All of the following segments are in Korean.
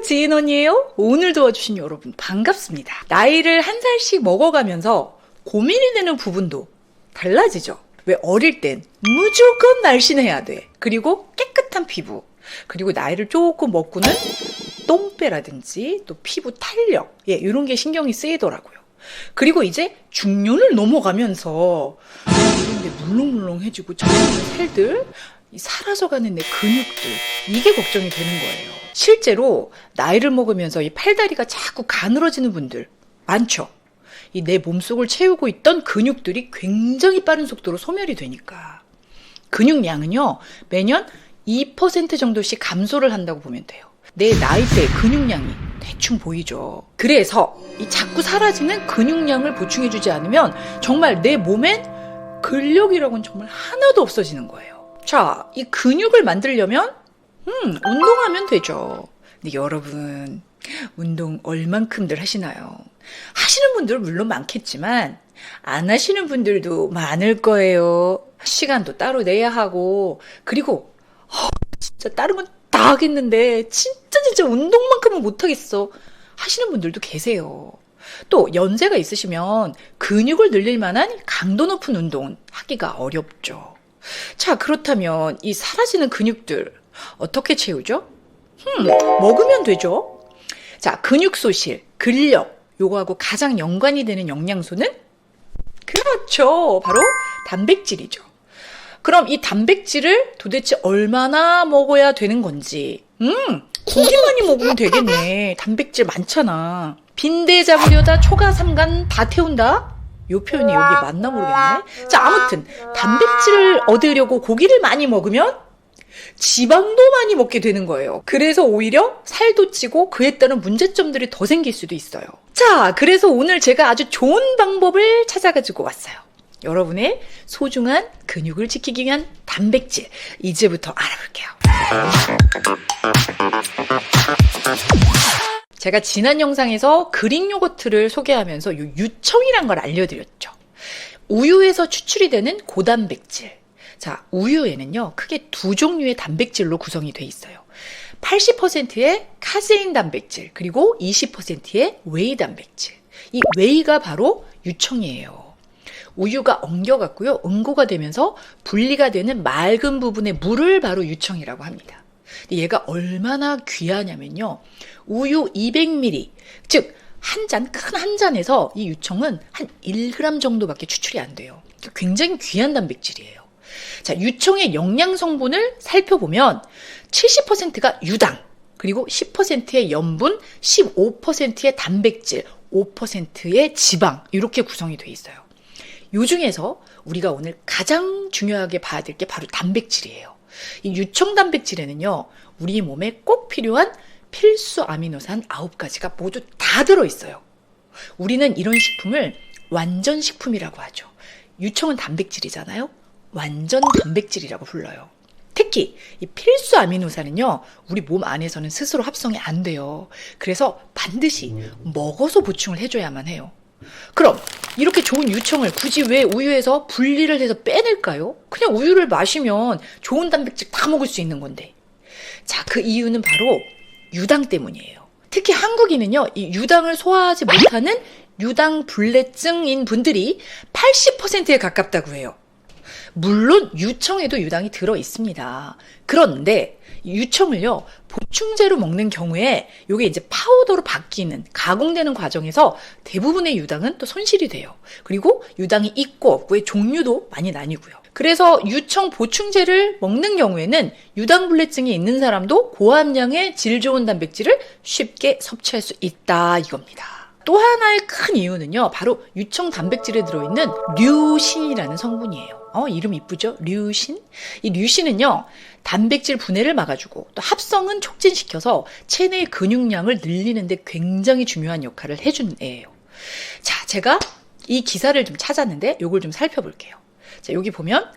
지인 언니예요. 오늘 도와주신 여러분 반갑습니다. 나이를 한 살씩 먹어가면서 고민이 되는 부분도 달라지죠. 왜 어릴 땐 무조건 날씬해야 돼. 그리고 깨끗한 피부. 그리고 나이를 조금 먹고는 똥배라든지 또 피부 탄력, 이런 게 신경이 쓰이더라고요. 그리고 이제 중년을 넘어가면서 이런 게 물렁물렁해지고 젖는 살들, 사라져가는 내 근육들, 이게 걱정이 되는 거예요. 실제로 나이를 먹으면서 이 팔다리가 자꾸 가늘어지는 분들 많죠. 이 내 몸속을 채우고 있던 근육들이 굉장히 빠른 속도로 소멸이 되니까 근육량은요 매년 2% 정도씩 감소를 한다고 보면 돼요. 내 나이대 근육량이 대충 보이죠. 그래서 이 자꾸 사라지는 근육량을 보충해주지 않으면 정말 내 몸엔 근력이라고는 정말 하나도 없어지는 거예요. 자, 이 근육을 만들려면 운동하면 되죠. 근데 여러분, 운동 얼만큼들 하시나요? 하시는 분들 물론 많겠지만 안 하시는 분들도 많을 거예요. 시간도 따로 내야 하고, 그리고 진짜 다른 건 다 하겠는데 진짜 운동만큼은 못하겠어 하시는 분들도 계세요. 또 연세가 있으시면 근육을 늘릴 만한 강도 높은 운동은 하기가 어렵죠. 자, 그렇다면 이 사라지는 근육들 어떻게 채우죠? 먹으면 되죠. 자, 근육 소실, 근력, 요거하고 가장 연관이 되는 영양소는 그렇죠. 바로 단백질이죠. 그럼 이 단백질을 도대체 얼마나 먹어야 되는 건지. 고기 많이 먹으면 되겠네. 단백질 많잖아. 빈대 잡으려다 초가 삼간 다 태운다? 요 표현이 여기에 맞나 모르겠네. 자, 아무튼 단백질을 얻으려고 고기를 많이 먹으면 지방도 많이 먹게 되는 거예요. 그래서 오히려 살도 찌고 그에 따른 문제점들이 더 생길 수도 있어요. 자, 그래서 오늘 제가 아주 좋은 방법을 찾아가지고 왔어요. 여러분의 소중한 근육을 지키기 위한 단백질, 이제부터 알아볼게요. 제가 지난 영상에서 그릭 요거트를 소개하면서 요 유청이란 걸 알려드렸죠. 우유에서 추출이 되는 고단백질. 자, 우유에는요 크게 두 종류의 단백질로 구성이 돼 있어요. 80%의 카세인 단백질, 그리고 20%의 웨이 단백질. 이 웨이가 바로 유청이에요. 우유가 엉겨갖고요 응고가 되면서 분리가 되는 맑은 부분의 물을 바로 유청이라고 합니다. 얘가 얼마나 귀하냐면요, 우유 200ml, 즉 한 잔, 큰 한 잔에서 이 유청은 한 1g 정도밖에 추출이 안 돼요. 굉장히 귀한 단백질이에요. 자, 유청의 영양 성분을 살펴보면 70%가 유당, 그리고 10%의 염분, 15%의 단백질, 5%의 지방, 이렇게 구성이 돼 있어요. 이 중에서 우리가 오늘 가장 중요하게 봐야 될 게 바로 단백질이에요. 이 유청 단백질에는요, 우리 몸에 꼭 필요한 필수 아미노산 9가지가 모두 다 들어있어요. 우리는 이런 식품을 완전 식품이라고 하죠. 유청은 단백질이잖아요. 완전 단백질이라고 불러요. 특히 이 필수 아미노산은요, 우리 몸 안에서는 스스로 합성이 안 돼요. 그래서 반드시 먹어서 보충을 해줘야만 해요. 그럼 이렇게 좋은 유청을 굳이 왜 우유에서 분리를 해서 빼낼까요? 그냥 우유를 마시면 좋은 단백질 다 먹을 수 있는 건데. 자, 그 이유는 바로 유당 때문이에요. 특히 한국인은요, 이 유당을 소화하지 못하는 유당불내증인 분들이 80%에 가깝다고 해요. 물론 유청에도 유당이 들어 있습니다. 그런데 유청을요, 보충제로 먹는 경우에 이게 이제 파우더로 바뀌는, 가공되는 과정에서 대부분의 유당은 또 손실이 돼요. 그리고 유당이 있고 없고의 종류도 많이 나뉘고요. 그래서 유청 보충제를 먹는 경우에는 유당불내증이 있는 사람도 고함량의 질 좋은 단백질을 쉽게 섭취할 수 있다, 이겁니다. 또 하나의 큰 이유는요, 바로 유청 단백질에 들어있는 류신이라는 성분이에요. 이름 이쁘죠? 류신? 이 류신은요, 단백질 분해를 막아주고 또 합성은 촉진시켜서 체내의 근육량을 늘리는 데 굉장히 중요한 역할을 해주는 애예요. 자, 제가 이 기사를 좀 찾았는데 요걸 좀 살펴볼게요. 자, 여기 보면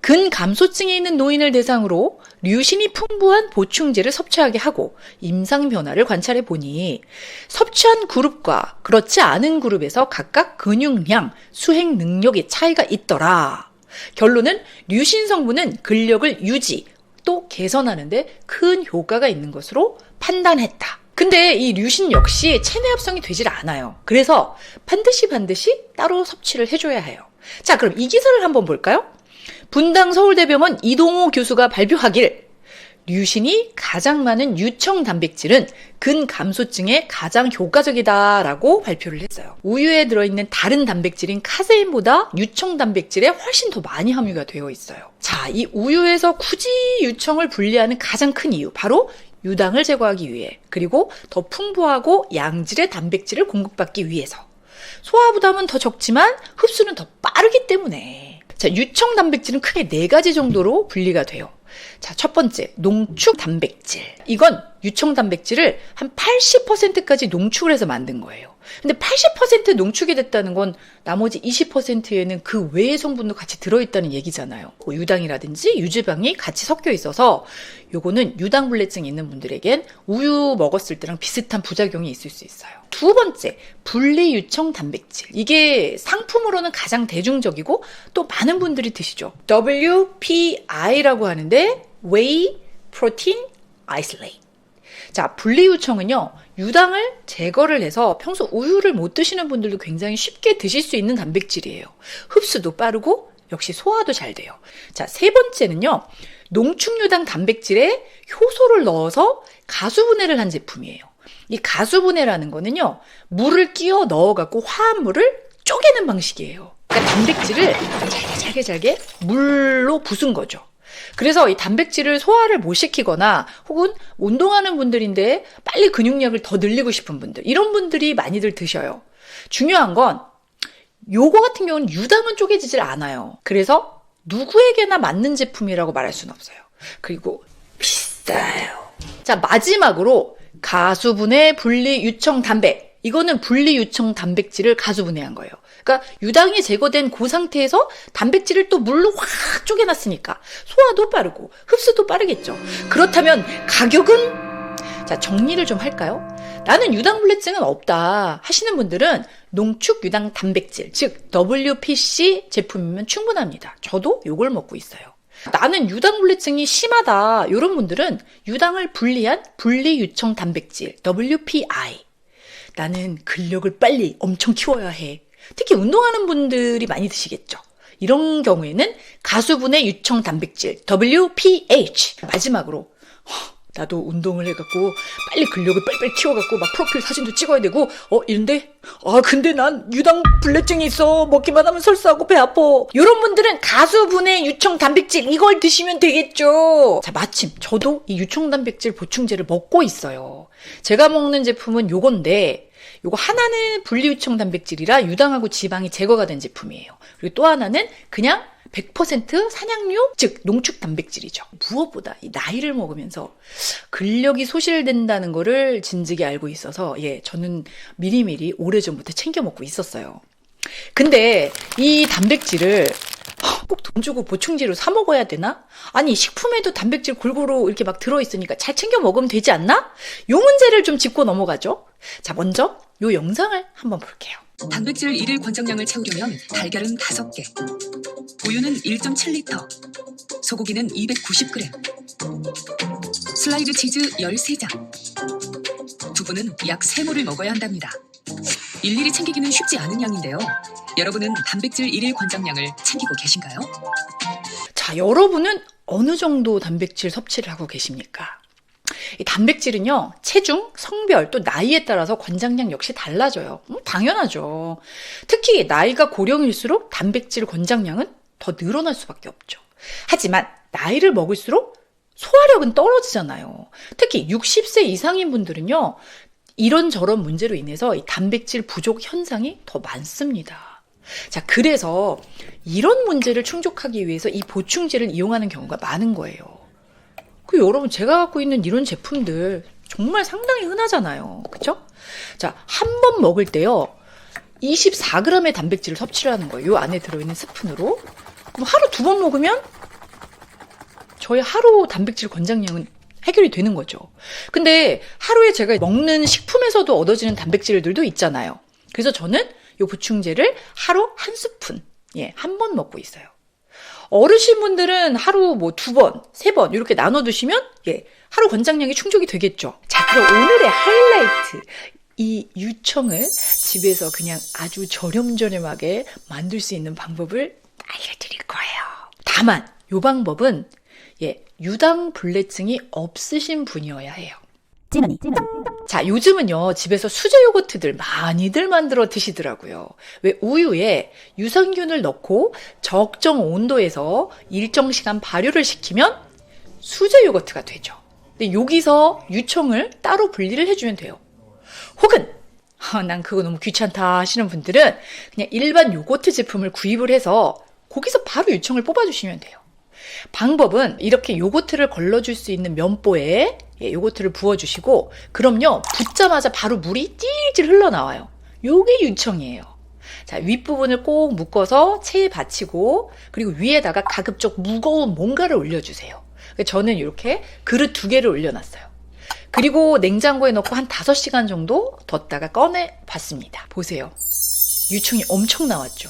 근감소증에 있는 노인을 대상으로 류신이 풍부한 보충제를 섭취하게 하고 임상 변화를 관찰해 보니 섭취한 그룹과 그렇지 않은 그룹에서 각각 근육량, 수행 능력의 차이가 있더라. 결론은 류신 성분은 근력을 유지 또 개선하는 데 큰 효과가 있는 것으로 판단했다. 근데 이 류신 역시 체내 합성이 되질 않아요. 그래서 반드시 따로 섭취를 해줘야 해요. 자, 그럼 이 기사를 한번 볼까요? 분당 서울대병원 이동호 교수가 발표하길 류신이 가장 많은 유청 단백질은 근감소증에 가장 효과적이다라고 발표를 했어요. 우유에 들어있는 다른 단백질인 카세인보다 유청 단백질에 훨씬 더 많이 함유가 되어 있어요. 자, 이 우유에서 굳이 유청을 분리하는 가장 큰 이유, 바로 유당을 제거하기 위해, 그리고 더 풍부하고 양질의 단백질을 공급받기 위해서. 소화 부담은 더 적지만 흡수는 더 빠르기 때문에. 자, 유청 단백질은 크게 4가지 정도로 분리가 돼요. 자, 첫 번째, 농축 단백질. 이건 유청 단백질을 한 80%까지 농축을 해서 만든 거예요. 근데 80% 농축이 됐다는 건 나머지 20%에는 그 외의 성분도 같이 들어있다는 얘기잖아요. 뭐 유당이라든지 유지방이 같이 섞여 있어서 요거는 유당불내증이 있는 분들에겐 우유 먹었을 때랑 비슷한 부작용이 있을 수 있어요. 두 번째, 분리유청 단백질. 이게 상품으로는 가장 대중적이고 또 많은 분들이 드시죠. WPI라고 하는데 Whey Protein Isolate. 자, 분리유청은요, 유당을 제거를 해서 평소 우유를 못 드시는 분들도 굉장히 쉽게 드실 수 있는 단백질이에요. 흡수도 빠르고 역시 소화도 잘 돼요. 자, 세 번째는요, 농축유당 단백질에 효소를 넣어서 가수분해를 한 제품이에요. 이 가수분해라는 거는요, 물을 끼워 넣어갖고 화합물을 쪼개는 방식이에요. 그러니까 단백질을 잘게 물로 부순 거죠. 그래서 이 단백질을 소화를 못 시키거나 혹은 운동하는 분들인데 빨리 근육량을 더 늘리고 싶은 분들, 이런 분들이 많이들 드셔요. 중요한 건 요거 같은 경우는 유당은 쪼개지질 않아요. 그래서 누구에게나 맞는 제품이라고 말할 수는 없어요. 그리고 비싸요. 자, 마지막으로 가수분해 분리유청 단백. 이거는 분리유청 단백질을 가수분해한 거예요. 그러니까 유당이 제거된 그 상태에서 단백질을 또 물로 확 쪼개놨으니까 소화도 빠르고 흡수도 빠르겠죠. 그렇다면 가격은? 자, 정리를 좀 할까요? 나는 유당불내증은 없다 하시는 분들은 농축 유당 단백질, 즉 WPC 제품이면 충분합니다. 저도 요걸 먹고 있어요. 나는 유당불내증이 심하다 이런 분들은 유당을 분리한 분리유청 단백질 WPI. 나는 근력을 빨리 엄청 키워야 해. 특히 운동하는 분들이 많이 드시겠죠. 이런 경우에는 가수분해 유청 단백질 WPH. 마지막으로 나도 운동을 해갖고 빨리 근력을 빨리 키워갖고 막 프로필 사진도 찍어야 되고 이런데 근데 난 유당불내증이 있어. 먹기만 하면 설사하고 배 아파. 이런 분들은 가수분해 유청 단백질 이걸 드시면 되겠죠. 자, 마침 저도 이 유청 단백질 보충제를 먹고 있어요. 제가 먹는 제품은 요건데 요거 하나는 분리유청 단백질이라 유당하고 지방이 제거가 된 제품이에요. 그리고 또 하나는 그냥 100% 산양류, 즉 농축 단백질이죠. 무엇보다 이 나이를 먹으면서 근력이 소실된다는 거를 진즉에 알고 있어서 저는 미리미리 오래전부터 챙겨 먹고 있었어요. 근데 이 단백질을 꼭 돈 주고 보충제로 사 먹어야 되나? 아니, 식품에도 단백질 골고루 이렇게 막 들어있으니까 잘 챙겨 먹으면 되지 않나? 요 문제를 좀 짚고 넘어가죠. 자, 먼저 요 영상을 한번 볼게요. 단백질 1일 권장량을 채우려면 달걀은 5개, 우유는 1.7리터, 소고기는 290g, 슬라이드 치즈 13장, 두부는 약 3모를 먹어야 한답니다. 일일이 챙기기는 쉽지 않은 양인데요. 여러분은 단백질 1일 권장량을 챙기고 계신가요? 자, 여러분은 어느 정도 단백질 섭취를 하고 계십니까? 이 단백질은요, 체중, 성별, 또 나이에 따라서 권장량 역시 달라져요. 당연하죠. 특히 나이가 고령일수록 단백질 권장량은 더 늘어날 수밖에 없죠. 하지만 나이를 먹을수록 소화력은 떨어지잖아요. 특히 60세 이상인 분들은요, 이런저런 문제로 인해서 이 단백질 부족 현상이 더 많습니다. 자, 그래서 이런 문제를 충족하기 위해서 이 보충제를 이용하는 경우가 많은 거예요. 여러분, 제가 갖고 있는 이런 제품들 정말 상당히 흔하잖아요. 그쵸? 자, 한 번 먹을 때요, 24g의 단백질을 섭취를 하는 거예요. 이 안에 들어있는 스푼으로. 그럼 하루 2번 먹으면 저희 하루 단백질 권장량은 해결이 되는 거죠. 근데 하루에 제가 먹는 식품에서도 얻어지는 단백질들도 있잖아요. 그래서 저는 이 보충제를 하루 1스푼, 한 번 먹고 있어요. 어르신분들은 하루 뭐 2번, 3번 이렇게 나눠 드시면 하루 권장량이 충족이 되겠죠. 자, 그럼 오늘의 하이라이트. 이 유청을 집에서 그냥 아주 저렴저렴하게 만들 수 있는 방법을 알려드릴 거예요. 다만 이 방법은 유당불내증이 없으신 분이어야 해요. 자, 요즘은요, 집에서 수제 요거트들 많이들 만들어 드시더라고요. 왜 우유에 유산균을 넣고 적정 온도에서 일정 시간 발효를 시키면 수제 요거트가 되죠. 근데 여기서 유청을 따로 분리를 해주면 돼요. 혹은 난 그거 너무 귀찮다 하시는 분들은 그냥 일반 요거트 제품을 구입을 해서 거기서 바로 유청을 뽑아주시면 돼요. 방법은 이렇게 요거트를 걸러줄 수 있는 면보에 요거트를 부어주시고, 그럼요, 붓자마자 바로 물이 찔찔 흘러나와요. 요게 유청이에요. 자, 윗부분을 꼭 묶어서 체에 받치고, 그리고 위에다가 가급적 무거운 뭔가를 올려주세요. 저는 이렇게 그릇 2개를 올려놨어요. 그리고 냉장고에 넣고 한 5시간 정도 뒀다가 꺼내 봤습니다. 보세요. 유청이 엄청 나왔죠.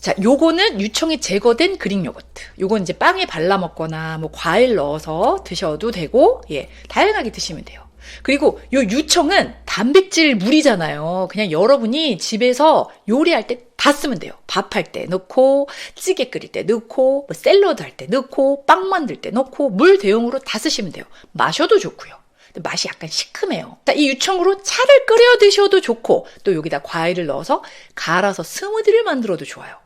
자, 요거는 유청이 제거된 그릭 요거트. 요건 이제 빵에 발라 먹거나 뭐 과일 넣어서 드셔도 되고, 다양하게 드시면 돼요. 그리고 요 유청은 단백질 물이잖아요. 그냥 여러분이 집에서 요리할 때 다 쓰면 돼요. 밥할 때 넣고, 찌개 끓일 때 넣고, 뭐 샐러드 할 때 넣고, 빵 만들 때 넣고, 물 대용으로 다 쓰시면 돼요. 마셔도 좋고요. 근데 맛이 약간 시큼해요. 자, 이 유청으로 차를 끓여 드셔도 좋고, 또 여기다 과일을 넣어서 갈아서 스무디를 만들어도 좋아요.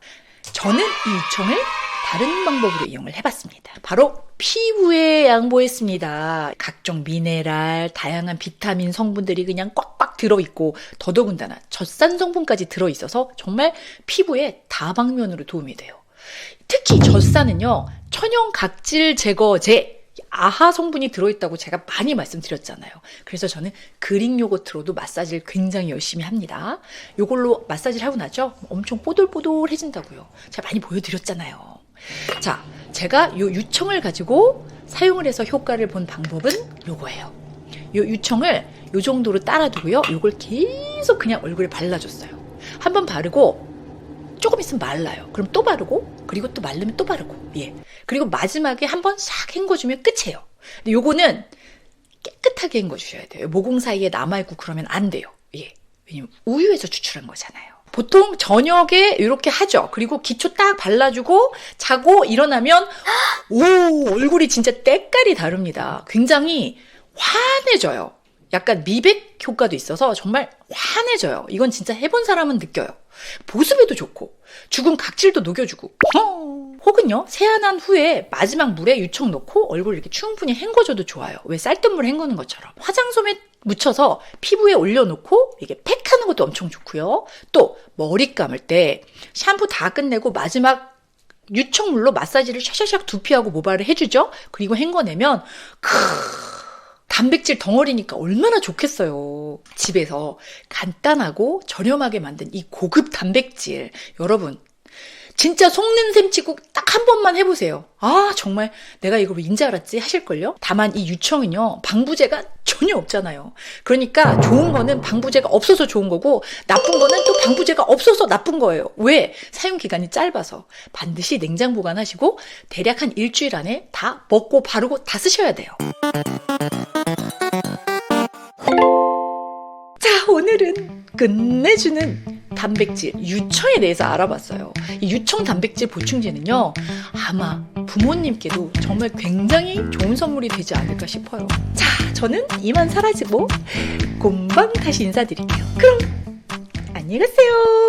저는 이 유청을 다른 방법으로 이용을 해봤습니다. 바로 피부에 양보했습니다. 각종 미네랄, 다양한 비타민 성분들이 그냥 꽉꽉 들어있고, 더더군다나 젖산 성분까지 들어있어서 정말 피부에 다방면으로 도움이 돼요. 특히 젖산은요, 천연 각질 제거제, 아하 성분이 들어있다고 제가 많이 말씀드렸잖아요. 그래서 저는 그릭 요거트로도 마사지를 굉장히 열심히 합니다. 요걸로 마사지를 하고 나죠? 엄청 뽀돌뽀돌해진다고요. 제가 많이 보여드렸잖아요. 자, 제가 요 유청을 가지고 사용을 해서 효과를 본 방법은 요거예요. 요 유청을 요 정도로 따라두고요. 요걸 계속 그냥 얼굴에 발라줬어요. 한번 바르고 조금 있으면 말라요. 그럼 또 바르고, 그리고 또 마르면 또 바르고, 그리고 마지막에 한번 싹 헹궈주면 끝이에요. 근데 요거는 깨끗하게 헹궈주셔야 돼요. 모공 사이에 남아있고 그러면 안 돼요. 왜냐면 우유에서 추출한 거잖아요. 보통 저녁에 이렇게 하죠. 그리고 기초 딱 발라주고 자고 일어나면 얼굴이 진짜 때깔이 다릅니다. 굉장히 환해져요. 약간 미백 효과도 있어서 정말 환해져요. 이건 진짜 해본 사람은 느껴요. 보습에도 좋고, 죽은 각질도 녹여주고, 혹은요, 세안한 후에 마지막 물에 유청 넣고 얼굴 이렇게 충분히 헹궈줘도 좋아요. 왜 쌀뜨물 헹구는 것처럼. 화장솜에 묻혀서 피부에 올려놓고 이게 팩하는 것도 엄청 좋고요. 또 머리 감을 때 샴푸 다 끝내고 마지막 유청물로 마사지를 샤샤샥 두피하고 모발을 해주죠. 그리고 헹궈내면 단백질 덩어리니까 얼마나 좋겠어요. 집에서 간단하고 저렴하게 만든 이 고급 단백질, 여러분 진짜 속는 셈 치고 딱 한 번만 해보세요. 정말 내가 이거 왜 인지 알았지 하실걸요? 다만 이 유청은요, 방부제가 전혀 없잖아요. 그러니까 좋은 거는 방부제가 없어서 좋은 거고, 나쁜 거는 또 방부제가 없어서 나쁜 거예요. 왜? 사용기간이 짧아서. 반드시 냉장 보관하시고 대략 한 일주일 안에 다 먹고 바르고 다 쓰셔야 돼요. 자, 오늘은 끝내주는 단백질, 유청에 대해서 알아봤어요. 이 유청 단백질 보충제는요, 아마 부모님께도 정말 굉장히 좋은 선물이 되지 않을까 싶어요. 자, 저는 이만 사라지고 금방 다시 인사드릴게요. 그럼 안녕히 가세요.